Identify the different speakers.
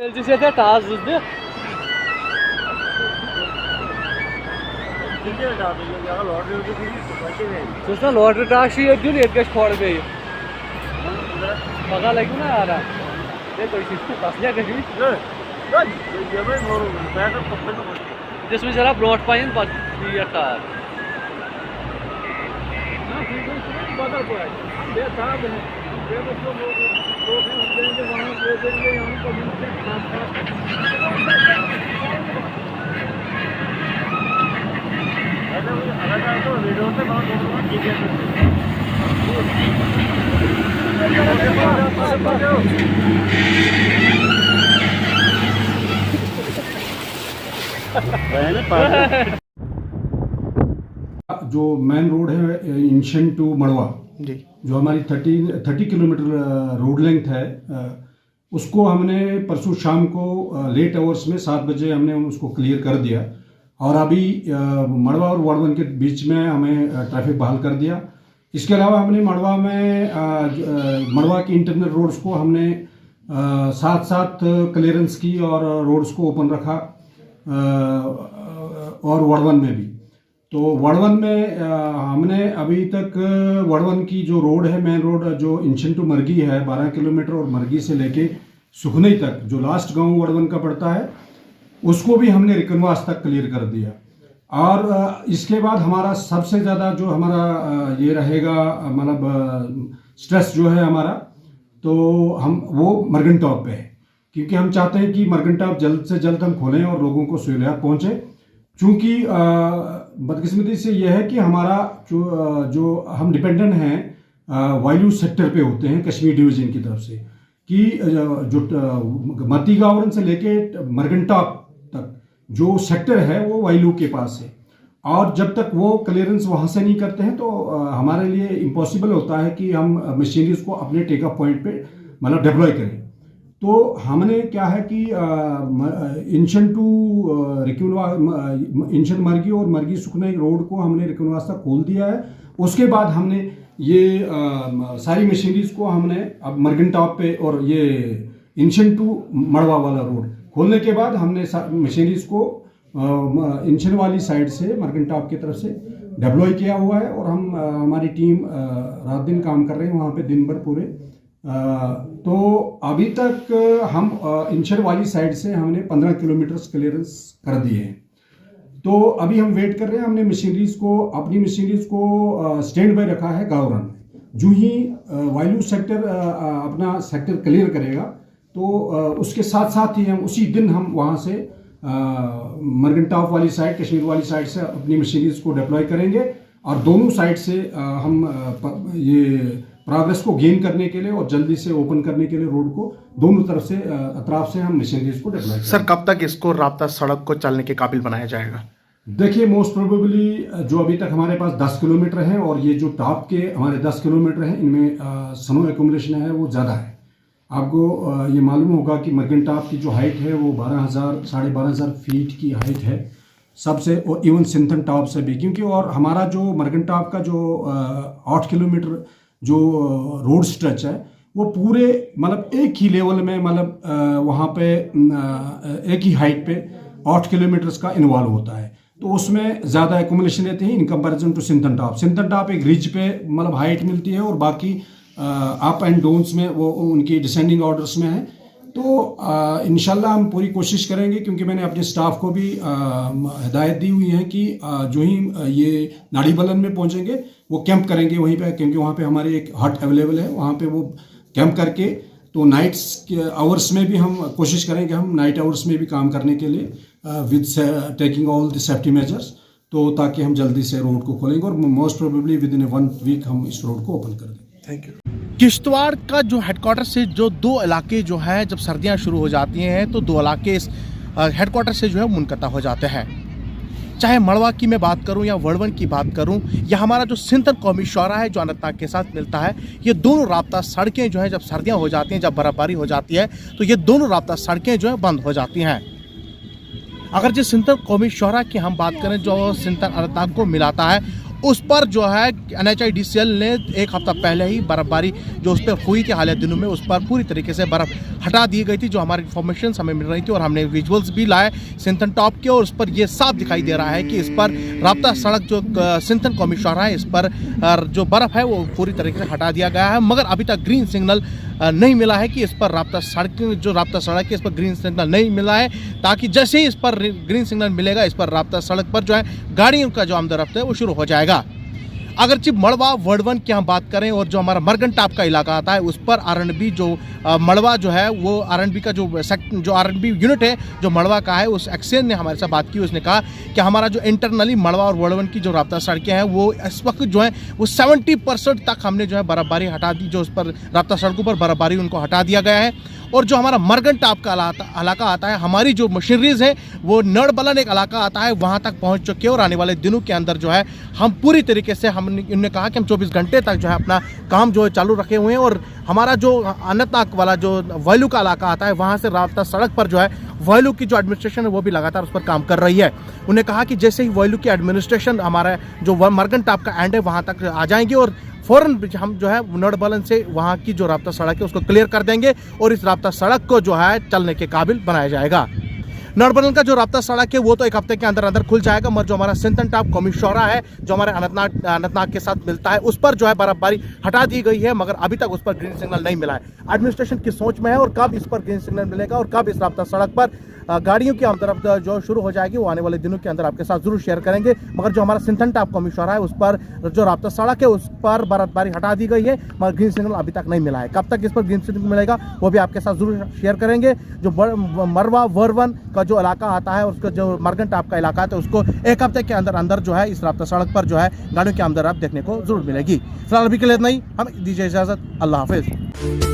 Speaker 1: Lottery task दिन ये खोड़ बे पता लगे ना यार जिसमें जरा ब्रॉड पाइन कार
Speaker 2: जो मेन रोड है इंशन टू मड़वा
Speaker 3: जी,
Speaker 2: जो हमारी 30 किलोमीटर रोड लेंथ है, उसको हमने परसों शाम को लेट आवर्स में 7 बजे हमने उसको क्लियर कर दिया। और अभी मड़वा और वाड़वन के बीच में हमें ट्रैफिक बहाल कर दिया। इसके अलावा हमने मड़वा में मड़वा की इंटरनल रोड्स को हमने साथ साथ क्लियरेंस की और रोड्स को ओपन रखा, और वाड़वन में भी। तो वाड़वन में हमने अभी तक वाड़वन की जो रोड है, मेन रोड जो इंशन टू मरगी है 12 किलोमीटर, और मरगी से लेके सुखनई तक जो लास्ट गांव वाड़वन का पड़ता है, उसको भी हमने रिकनवास तक क्लियर कर दिया। और इसके बाद हमारा सबसे ज़्यादा जो हमारा ये रहेगा, मतलब स्ट्रेस जो है हमारा, तो हम वो मरगन टॉप पे है, क्योंकि हम चाहते हैं कि मरगन टॉप जल्द से जल्द हम खोलें और लोगों को सहूलियत पहुँचे। चूँकि बदकिस्मती से यह है कि हमारा जो हम डिपेंडेंट हैं वायलू सेक्टर पे होते हैं कश्मीर डिवीज़न की तरफ से, कि जो मती गावरन से लेके मरगन टॉप तक जो सेक्टर है वो वायलू के पास है, और जब तक वो क्लियरेंस वहाँ से नहीं करते हैं तो हमारे लिए इम्पॉसिबल होता है कि हम मशीनरीज को अपने टेक ऑफ पॉइंट पे मतलब डिप्लॉय करें। तो हमने क्या है कि इंशन टू इंशन मरगी और मरगी सुखनई रोड को हमने रिकनवास तक खोल दिया है। उसके बाद हमने ये सारी मशीनरीज को हमने अब मरगन टॉप पे और ये इंशन टू मड़वा वाला रोड खोलने के बाद हमने मशीनरीज को इंशन वाली साइड से मरगन टॉप की तरफ से डिप्लॉय किया हुआ है, और हम हमारी टीम रात दिन काम कर रहे हैं वहाँ पे दिन भर पूरे। तो अभी तक हम इंशन वाली साइड से हमने 15 किलोमीटर क्लियरेंस कर दिए हैं। तो अभी हम वेट कर रहे हैं, हमने अपनी मशीनरीज को स्टैंड बाय रखा है गावरन में। जो ही वायलू सेक्टर अपना सेक्टर क्लियर करेगा तो उसके साथ साथ ही हम उसी दिन हम वहाँ से मरगन टॉप वाली साइड, कश्मीर वाली साइड से अपनी मशीनरीज को डिप्लॉय करेंगे, और दोनों साइड से हम ये प्रोग्रेस को गेन करने के लिए और जल्दी से ओपन करने के लिए रोड को दोनों तरफ से अतराफ से हम मशीनरीज को डिप्लॉय करेंगे।
Speaker 3: सर कब तक इसको राब्ता सड़क को चलने के काबिल बनाया जाएगा?
Speaker 2: देखिए, मोस्ट प्रोबेबली जो अभी तक हमारे पास 10 किलोमीटर है, और ये जो टॉप के हमारे 10 किलोमीटर हैं, इनमें स्नो एक्यूमुलेशन है वो ज़्यादा है। आपको ये मालूम होगा कि मरगन टॉप की जो हाइट है वो 12,000 फीट की हाइट है सबसे, और इवन सिंथन टॉप से भी, क्योंकि और हमारा जो मरगन टॉप का जो 8 किलोमीटर जो रोड स्ट्रेच है वो पूरे मतलब एक ही लेवल में, मतलब वहाँ पे एक ही हाइट पे 8 किलोमीटर्स का इन्वॉल्व होता है। तो उसमें ज़्यादा एक्यूमुलेशन रहती है in comparison to Sinthan top. Sinthan top एक रिज पे मतलब हाइट मिलती है, और बाकी अप एंड डाउन्स में वो उनकी डिसेंडिंग ऑर्डर्स में है। तो इंशाल्लाह हम पूरी कोशिश करेंगे, क्योंकि मैंने अपने स्टाफ को भी हिदायत दी हुई है कि जो ही ये नाड़ी बलन में पहुंचेंगे वो कैंप करेंगे वहीं पे, क्योंकि वहाँ पे हमारे एक हट अवेलेबल है, वहाँ पे वो कैंप करके, तो नाइट्स के आवर्स में भी हम कोशिश करेंगे, हम नाइट आवर्स में भी काम करने के लिए with taking all the safety measures, तो ताकि हम जल्दी से रोड को खोलेंगे, और most probably within 1 week हम इस रोड को ओपन कर देंगे।
Speaker 3: Thank you. किश्तवाड़ का जो हेडक्वार्टर से जो 2 इलाके जो है, जब सर्दियां शुरू हो जाती हैं तो 2 इलाके इस हेडक्वार्टर से जो है मुनक़ता हो जाते हैं। चाहे मड़वा की मैं बात करूं या वड़वन की बात करूं, या हमारा जो सिंथन कौमी शौरा है जो अनंतनाग के साथ मिलता है, ये दोनों राब्ता सड़कें जो है जब सर्दियां हो जाती हैं, जब बर्फबारी हो जाती है, तो ये दोनों राब्ता सड़कें जो है बंद हो जाती हैं। अगर जिस सिंथन कौमी शौरा की हम बात करें जो सिंथन अनंतनाग को मिलाता है, उस पर जो है NHIDCL ने एक हफ्ता पहले ही बर्फबारी जो उस पर हुई थी हालिया दिनों में, उस पर पूरी तरीके से बर्फ़ हटा दी गई थी, जो हमारी इन्फॉर्मेशन हमें मिल रही थी और हमने विजुअल्स भी लाए सिंथन टॉप के, और उस पर यह साफ दिखाई दे रहा है कि इस पर राब्ता सड़क जो सिंथन कौमी शौरा है, इस पर जो बर्फ़ है वो पूरी तरीके से हटा दिया गया है, मगर अभी तक ग्रीन सिग्नल नहीं मिला है कि इस पर राब्ता सड़क है इस पर ग्रीन सिग्नल नहीं मिला है, ताकि जैसे ही इस पर ग्रीन सिग्नल मिलेगा इस पर राब्ता सड़क पर जो है गाड़ियों का जो आमद-ओ-रफ्त है वो शुरू हो जाएगा। अगरचे मड़वा वर्ड 1 की हम बात करें और जो हमारा मरगन टाप का इलाका आता है उस पर आरएनबी जो मड़वा जो है वो आरएनबी का जो आरएनबी यूनिट है जो मड़वा का है, उस एक्सेन ने हमारे साथ बात की। उसने कहा कि हमारा जो इंटरनली मड़वा और वर्ड 1 की जो राब्ता सड़कें हैं वो इस वक्त जो है वो 70% तक हमने जो है बर्फबारी हटा दी, जो उस पर राब्ता सड़कों पर बर्फबारी उनको हटा दिया गया है। और जो हमारा मरगन टाप का इलाका आता है, हमारी जो मशीनरीज है वो नड़बलन एक इलाका आता है, वहाँ तक पहुँच चुके हैं और आने वाले दिनों के अंदर जो है हम पूरी तरीके से इन्होंने कहा कि हम 24 घंटे तक जो है अपना काम जो है चालू रखे हुए हैं। और हमारा जो अनंतनाग वाला जो वैलू का इलाका आता है वहाँ से राब्ता सड़क पर जो है वैलू की जो एडमिनिस्ट्रेशन है वो भी लगातार उस पर काम कर रही है। उन्हें कहा कि जैसे ही वैलू की एडमिनिस्ट्रेशन हमारा जो मरगन टाप का एंड है वहाँ तक आ जाएंगे और फ़ौरन हम जो है नड़बलन से वहाँ की जो राब्ता सड़क है उसको क्लियर कर देंगे और इस राब्ता सड़क को जो है चलने के काबिल बनाया जाएगा। नड़बलन का जो राब्ता सड़क है वो तो एक हफ्ते के अंदर अंदर खुल जाएगा, मगर जो हमारा सिंथन टॉप कौमी शौरा है जो हमारे अनंतनाग के साथ मिलता है उस पर जो है बर्फबारी हटा दी गई है, मगर अभी तक उस पर ग्रीन सिग्नल नहीं मिला है। एडमिनिस्ट्रेशन की सोच में है और कब इस पर ग्रीन सिग्नल मिलेगा और कब इस राब्ता सड़क पर गाड़ियों की आमद-ओ-रफ्त जो शुरू हो जाएगी वो आने वाले दिनों के अंदर आपके साथ जरूर शेयर करेंगे। मगर जो हमारा सिंथन टॉप कौमी शौरा है उस पर जो राब्ता सड़क है उस पर बर्फबारी हटा दी गई है, मगर ग्रीन सिग्नल अभी तक नहीं मिला है। कब तक इस पर ग्रीन सिग्नल मिलेगा वो भी आपके साथ जरूर शेयर करेंगे। जो मरवा वर्वन का जो इलाका आता है उसका जो मरगन टाप का इलाका है उसको एक हफ्ते के अंदर अंदर जो है इस राब्ता सड़क पर जो है गाड़ियों की आमद-ओ-रफ्त देखने को जरूर मिलेगी। फिलहाल अभी के लिए इतना ही, हमें दीजिए इजाजत। अल्लाह हाफिज।